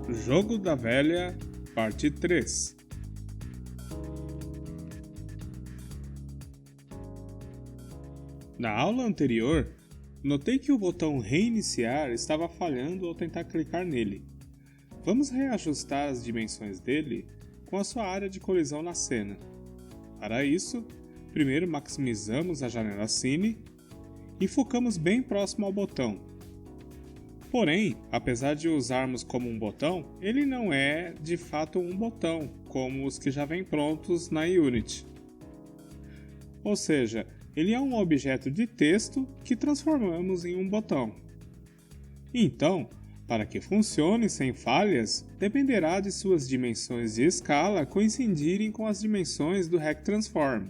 Jogo da Velha, parte 3. Na aula anterior, notei que o botão reiniciar estava falhando ao tentar clicar nele. Vamos reajustar as dimensões dele com a sua área de colisão na cena. Para isso, primeiro maximizamos a janela Cine e focamos bem próximo ao botão. Porém, apesar de usarmos como um botão, ele não é de fato um botão, como os que já vêm prontos na Unity. Ou seja, ele é um objeto de texto que transformamos em um botão. Então, para que funcione sem falhas, dependerá de suas dimensões de escala coincidirem com as dimensões do Rect Transform.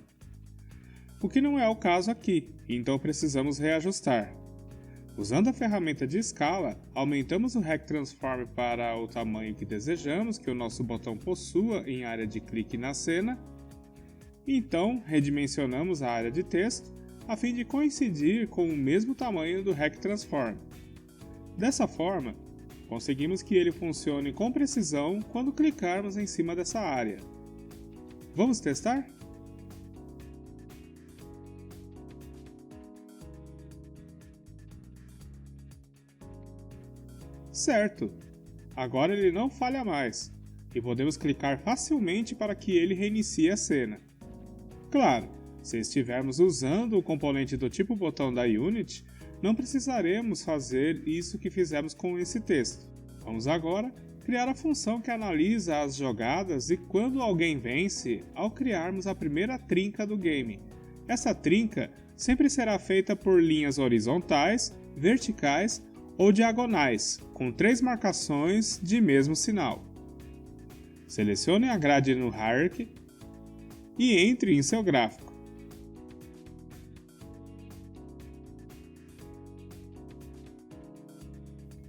O que não é o caso aqui, então precisamos reajustar. Usando a ferramenta de escala, aumentamos o Rect Transform para o tamanho que desejamos que o nosso botão possua em área de clique na cena. Então, redimensionamos a área de texto a fim de coincidir com o mesmo tamanho do Rect Transform. Dessa forma, conseguimos que ele funcione com precisão quando clicarmos em cima dessa área. Vamos testar? Certo! Agora ele não falha mais, e podemos clicar facilmente para que ele reinicie a cena. Claro, se estivermos usando o componente do tipo botão da Unity, não precisaremos fazer isso que fizemos com esse texto. Vamos agora criar a função que analisa as jogadas e quando alguém vence ao criarmos a primeira trinca do game. Essa trinca sempre será feita por linhas horizontais, verticais ou diagonais, com 3 marcações de mesmo sinal. Selecione a grade no Hierarchy e entre em seu gráfico.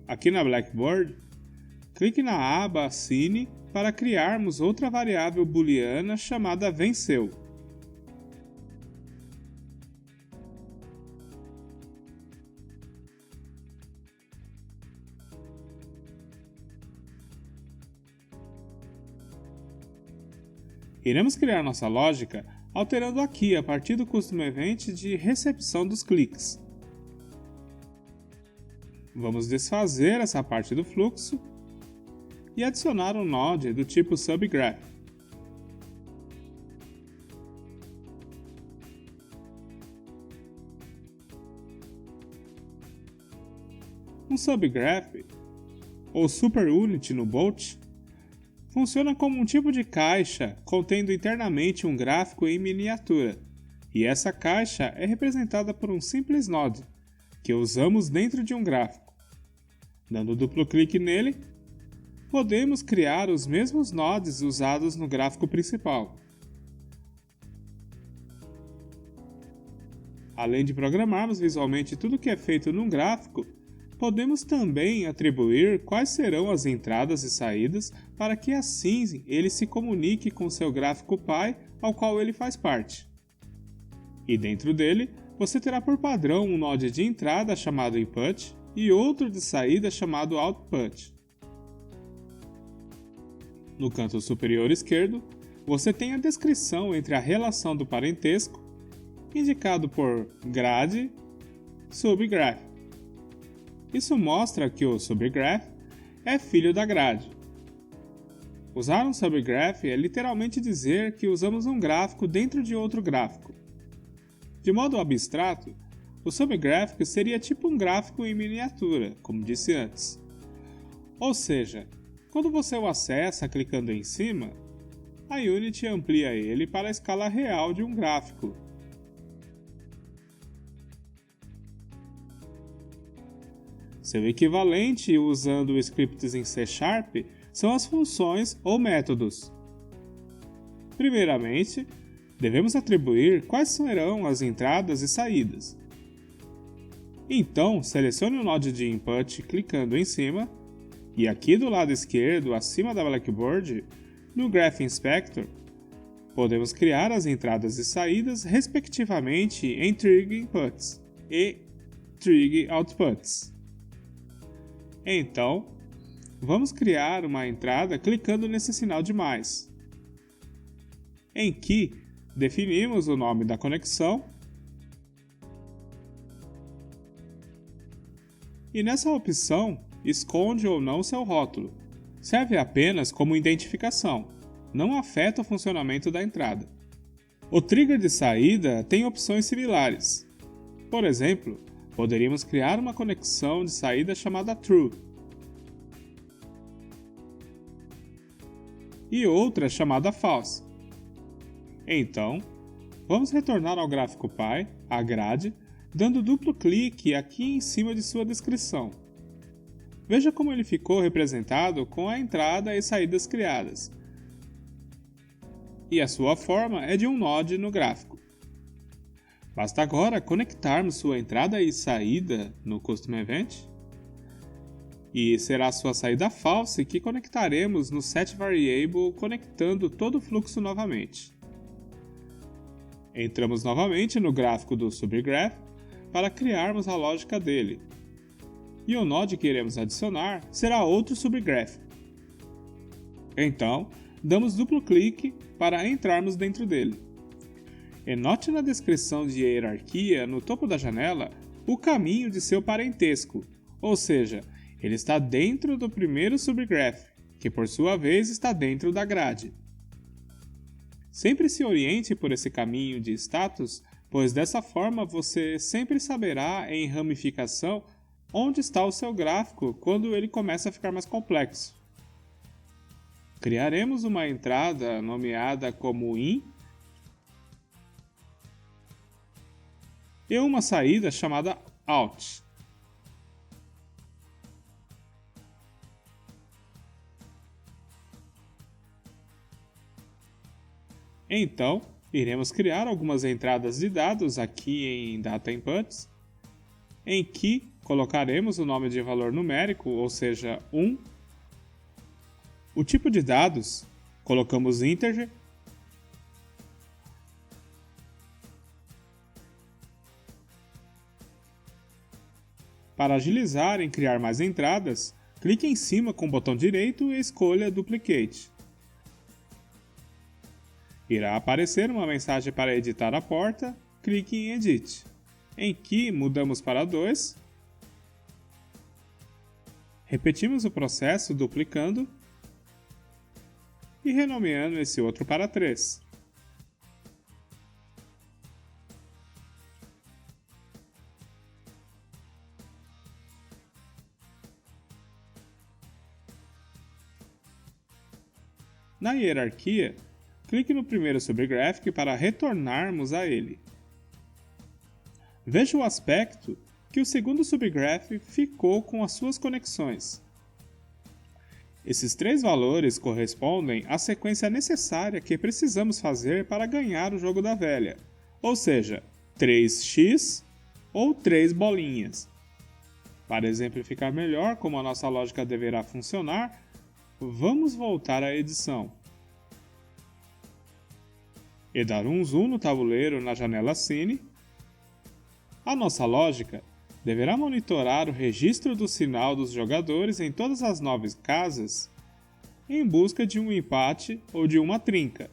Aqui na Blackboard, clique na aba Cine para criarmos outra variável booleana chamada venceu. Iremos criar nossa lógica alterando aqui a partir do Custom Event de recepção dos cliques. Vamos desfazer essa parte do fluxo e adicionar um node do tipo subgraph. Um subgraph, ou superunit no Bolt, funciona como um tipo de caixa contendo internamente um gráfico em miniatura, e essa caixa é representada por um simples node, que usamos dentro de um gráfico. Dando duplo clique nele, podemos criar os mesmos nodes usados no gráfico principal. Além de programarmos visualmente tudo que é feito num gráfico, podemos também atribuir quais serão as entradas e saídas para que assim ele se comunique com seu gráfico pai ao qual ele faz parte. E dentro dele, você terá por padrão um node de entrada chamado Input e outro de saída chamado Output. No canto superior esquerdo, você tem a descrição entre a relação do parentesco, indicado por grade, subgraph. Isso mostra que o subgraph é filho da grade. Usar um subgraph é literalmente dizer que usamos um gráfico dentro de outro gráfico. De modo abstrato, o subgráfico seria tipo um gráfico em miniatura, como disse antes. Ou seja, quando você o acessa clicando em cima, a Unity amplia ele para a escala real de um gráfico. Seu equivalente usando scripts em C# são as funções ou métodos. Primeiramente, devemos atribuir quais serão as entradas e saídas. Então, selecione o node de input clicando em cima, e aqui do lado esquerdo, acima da Blackboard, no Graph Inspector, podemos criar as entradas e saídas respectivamente em trig inputs e trig outputs. Então, vamos criar uma entrada clicando nesse sinal de mais, em que definimos o nome da conexão e nessa opção esconde ou não seu rótulo. Serve apenas como identificação, não afeta o funcionamento da entrada. O trigger de saída tem opções similares. Por exemplo, poderíamos criar uma conexão de saída chamada True e outra chamada False. Então, vamos retornar ao gráfico Pi, a grade, dando duplo clique aqui em cima de sua descrição. Veja como ele ficou representado com a entrada e saídas criadas. E a sua forma é de um node no gráfico. Basta agora conectarmos sua entrada e saída no Custom Event. E será sua saída false que conectaremos no setVariable conectando todo o fluxo novamente. Entramos novamente no gráfico do subgraph para criarmos a lógica dele. E o node que iremos adicionar será outro subgraph. Então, damos duplo clique para entrarmos dentro dele. E note na descrição de hierarquia, no topo da janela, o caminho de seu parentesco, ou seja, ele está dentro do primeiro subgraph, que por sua vez está dentro da grade. Sempre se oriente por esse caminho de status, pois dessa forma você sempre saberá em ramificação onde está o seu gráfico quando ele começa a ficar mais complexo. Criaremos uma entrada nomeada como in e uma saída chamada out. Então, iremos criar algumas entradas de dados aqui em Data Inputs, em que colocaremos o nome de valor numérico, ou seja, 1. O tipo de dados, colocamos integer. Para agilizar em criar mais entradas, clique em cima com o botão direito e escolha Duplicate. Irá aparecer uma mensagem para editar a porta, clique em Edit, em que mudamos para 2. Repetimos o processo duplicando e renomeando esse outro para 3. Na hierarquia, clique no primeiro subgraphic para retornarmos a ele. Veja o aspecto que o segundo subgraph ficou com as suas conexões. Esses 3 valores correspondem à sequência necessária que precisamos fazer para ganhar o jogo da velha, ou seja, 3x ou 3 bolinhas. Para exemplificar melhor como a nossa lógica deverá funcionar, vamos voltar à edição e dar um zoom no tabuleiro na janela Cine. A nossa lógica deverá monitorar o registro do sinal dos jogadores em todas as 9 casas em busca de um empate ou de uma trinca.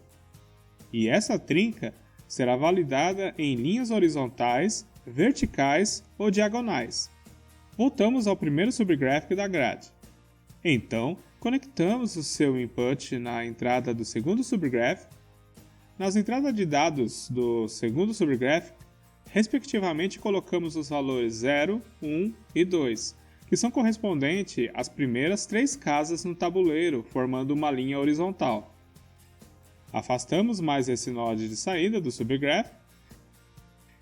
E essa trinca será validada em linhas horizontais, verticais ou diagonais. Voltamos ao primeiro subgraphic da grade. Então, conectamos o seu input na entrada do segundo subgraph. Nas entradas de dados do segundo subgraph, respectivamente colocamos os valores 0, 1 e 2, que são correspondentes às primeiras 3 casas no tabuleiro, formando uma linha horizontal. Afastamos mais esse node de saída do subgraph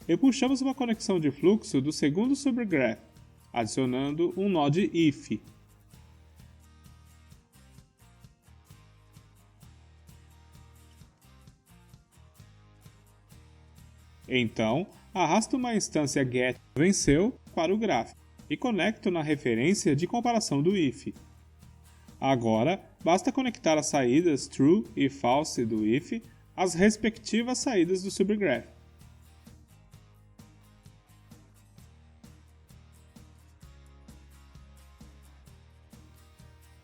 e puxamos uma conexão de fluxo do segundo subgraph, adicionando um node if. Então, arrasto uma instância getVenceu para o gráfico e conecto na referência de comparação do if. Agora, basta conectar as saídas true e false do if às respectivas saídas do subgraph.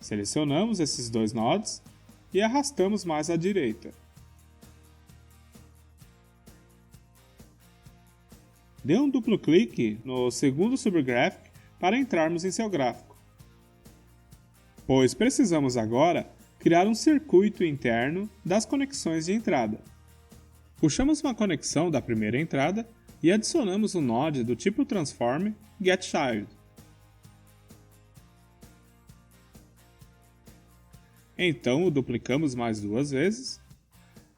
Selecionamos esses dois nodes e arrastamos mais à direita. Dê um duplo clique no segundo subgraphic para entrarmos em seu gráfico, pois precisamos agora criar um circuito interno das conexões de entrada. Puxamos uma conexão da primeira entrada e adicionamos um node do tipo transform getChild. Então o duplicamos mais duas vezes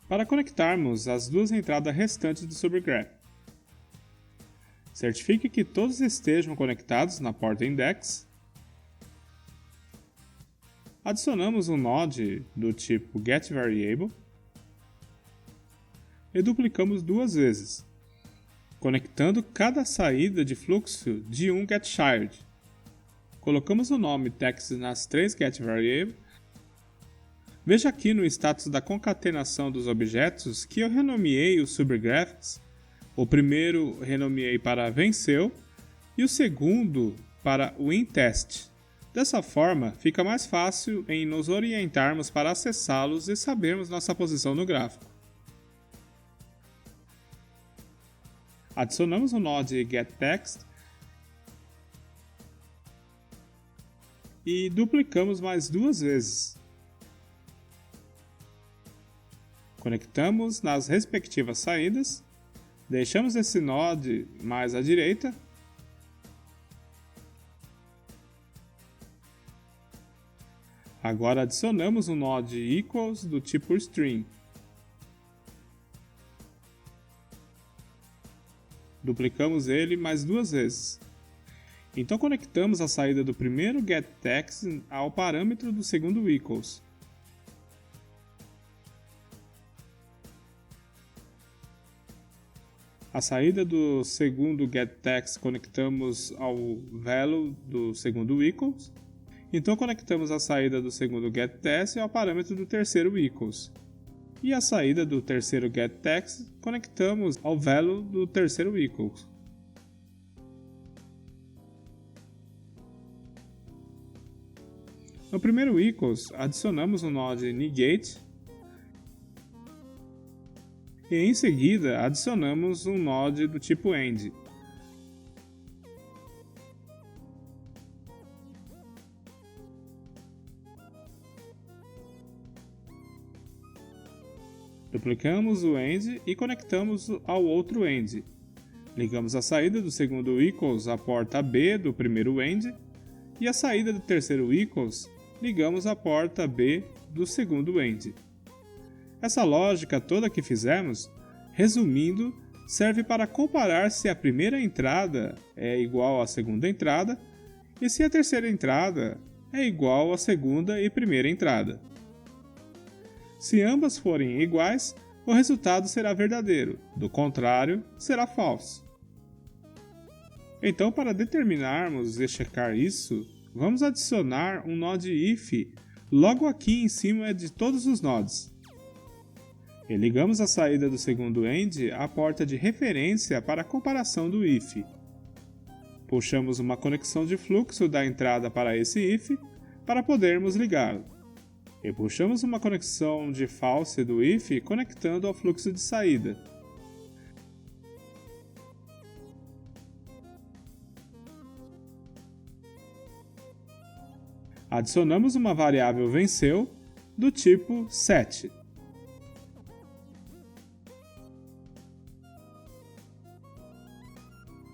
para conectarmos as duas entradas restantes do subgraph. Certifique que todos estejam conectados na porta index. Adicionamos um node do tipo getVariable e duplicamos duas vezes, conectando cada saída de fluxo de um getChild. Colocamos o nome text nas três getVariables. Veja aqui no status da concatenação dos objetos que eu renomeei os subgraphs. O primeiro renomeei para venceu e o segundo para winTest. Dessa forma, fica mais fácil em nos orientarmos para acessá-los e sabermos nossa posição no gráfico. Adicionamos o node getText e duplicamos mais duas vezes. Conectamos nas respectivas saídas, deixamos esse node mais à direita Agora adicionamos um node equals do tipo string. Duplicamos ele mais duas vezes. Então conectamos a saída do primeiro getText ao parâmetro do segundo equals. A saída do segundo getText conectamos ao value do segundo equals. Então conectamos a saída do segundo getText ao parâmetro do terceiro equals. E a saída do terceiro getText conectamos ao value do terceiro equals. No primeiro equals, adicionamos o node negate e em seguida adicionamos um node do tipo end. Duplicamos o end e conectamos ao outro end. Ligamos a saída do segundo equals à porta B do primeiro end e a saída do terceiro equals ligamos à porta B do segundo end. Essa lógica toda que fizemos, resumindo, serve para comparar se a primeira entrada é igual à segunda entrada e se a terceira entrada é igual à segunda e primeira entrada. Se ambas forem iguais, o resultado será verdadeiro, do contrário, será falso. Então, para determinarmos e checar isso, vamos adicionar um node if logo aqui em cima de todos os nodes. E ligamos a saída do segundo end à porta de referência para a comparação do if. Puxamos uma conexão de fluxo da entrada para esse if para podermos ligá-lo. E puxamos uma conexão de false do if conectando ao fluxo de saída. Adicionamos uma variável venceu do tipo set.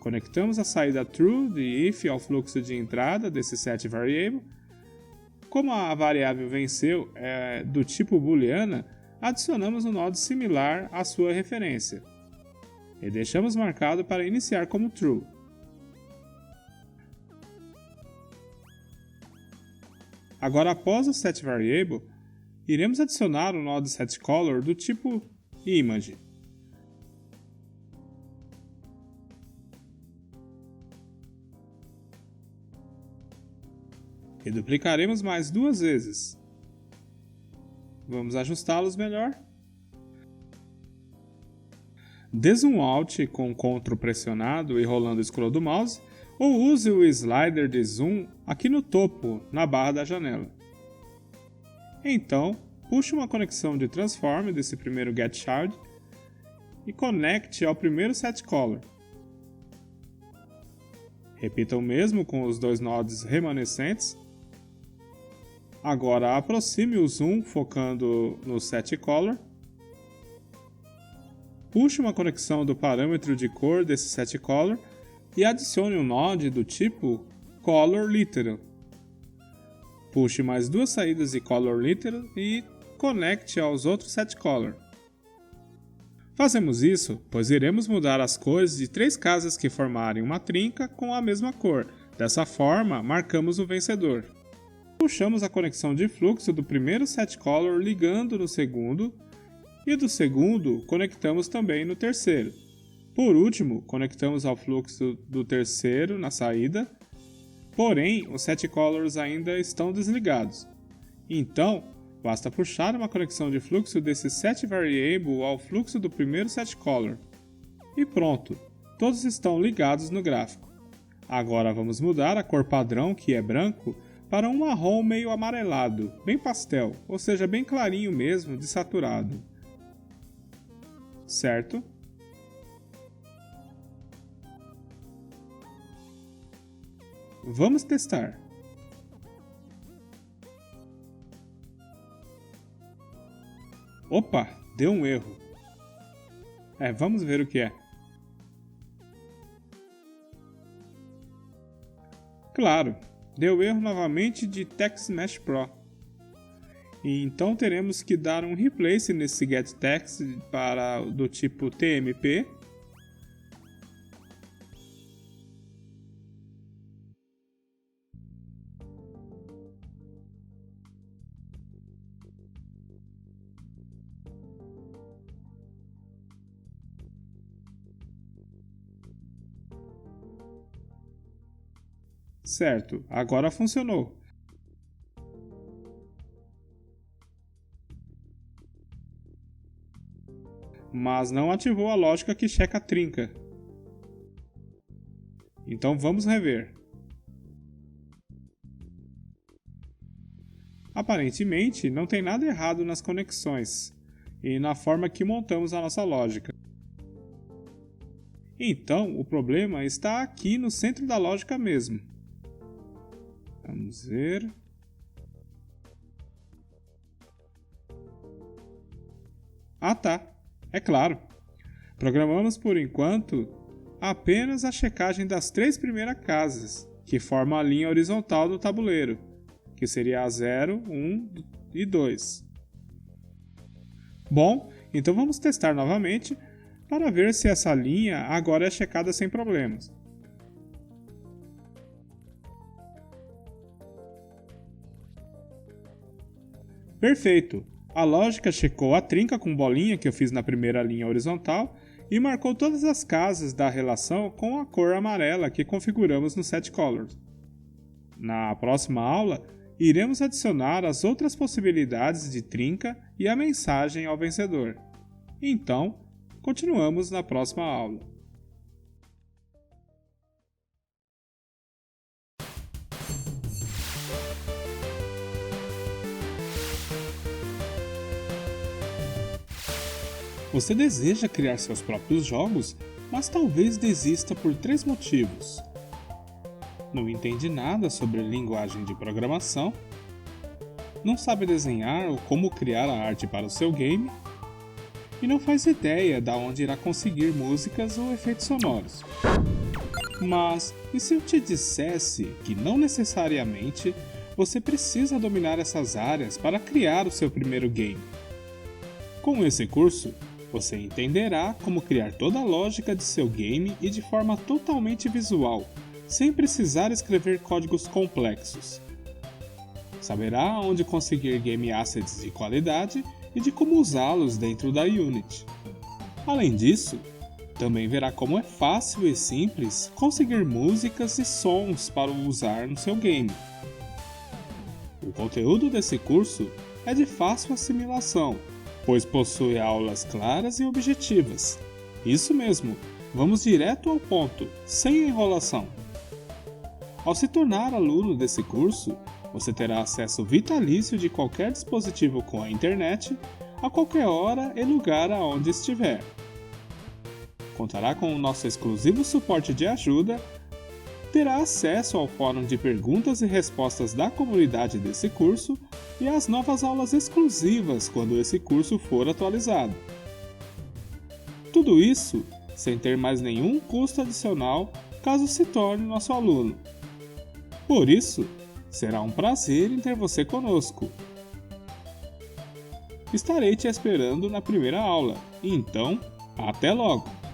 Conectamos a saída true de if ao fluxo de entrada desse set variable. Como a variável venceu é do tipo booleana, adicionamos um node similar à sua referência e deixamos marcado para iniciar como true. Agora, após o setVariable, iremos adicionar o node setColor do tipo image. E duplicaremos mais duas vezes. Vamos ajustá-los melhor. Dê zoom out com Ctrl pressionado e rolando o scroll do mouse, ou use o slider de zoom aqui no topo, na barra da janela. Então, puxe uma conexão de transform desse primeiro getChard e conecte ao primeiro setColor. Repita o mesmo com os dois nodes remanescentes. Agora aproxime o zoom focando no setColor. Puxe uma conexão do parâmetro de cor desse setColor e adicione um node do tipo Color Literal. Puxe mais duas saídas de Color Literal e conecte aos outros setColor. Fazemos isso pois iremos mudar as cores de 3 casas que formarem uma trinca com a mesma cor. Dessa forma, marcamos o vencedor. Puxamos a conexão de fluxo do primeiro setColor ligando no segundo e do segundo conectamos também no terceiro. Por último, conectamos ao fluxo do terceiro na saída, porém os setColors ainda estão desligados. Então, basta puxar uma conexão de fluxo desse setVariable ao fluxo do primeiro setColor. E pronto, todos estão ligados no gráfico. Agora vamos mudar a cor padrão, que é branco, para um marrom meio amarelado, bem pastel, ou seja, bem clarinho mesmo, desaturado. Certo? Vamos testar. Opa, deu um erro. Vamos ver o que é. Claro, deu erro novamente de TextMesh Pro. E então teremos que dar um replace nesse getText para do tipo TMP. Certo, agora funcionou. Mas não ativou a lógica que checa a trinca. Então vamos rever. Aparentemente, não tem nada errado nas conexões e na forma que montamos a nossa lógica. Então, o problema está aqui no centro da lógica mesmo. Vamos ver. Ah tá, é claro. Programamos por enquanto apenas a checagem das 3 primeiras casas, que formam a linha horizontal do tabuleiro, que seria a 0, 1 e 2. Bom, então vamos testar novamente para ver se essa linha agora é checada sem problemas. Perfeito! A lógica checou a trinca com bolinha que eu fiz na primeira linha horizontal e marcou todas as casas da relação com a cor amarela que configuramos no setColor. Na próxima aula, iremos adicionar as outras possibilidades de trinca e a mensagem ao vencedor. Então, continuamos na próxima aula. Você deseja criar seus próprios jogos, mas talvez desista por 3 motivos. Não entende nada sobre linguagem de programação, não sabe desenhar ou como criar a arte para o seu game, e não faz ideia de onde irá conseguir músicas ou efeitos sonoros. Mas, e se eu te dissesse que não necessariamente você precisa dominar essas áreas para criar o seu primeiro game? Com esse curso, você entenderá como criar toda a lógica de seu game e de forma totalmente visual, sem precisar escrever códigos complexos. Saberá onde conseguir game assets de qualidade e de como usá-los dentro da Unity. Além disso, também verá como é fácil e simples conseguir músicas e sons para usar no seu game. O conteúdo desse curso é de fácil assimilação, pois possui aulas claras e objetivas. Isso mesmo, vamos direto ao ponto, sem enrolação. Ao se tornar aluno desse curso, Você terá acesso vitalício de qualquer dispositivo com a internet, a qualquer hora e lugar aonde estiver. Contará com o nosso exclusivo suporte de ajuda, terá acesso ao fórum de perguntas e respostas da comunidade desse curso e às novas aulas exclusivas quando esse curso for atualizado. Tudo isso sem ter mais nenhum custo adicional caso se torne nosso aluno. Por isso, será um prazer em ter você conosco. Estarei te esperando na primeira aula, então, até logo!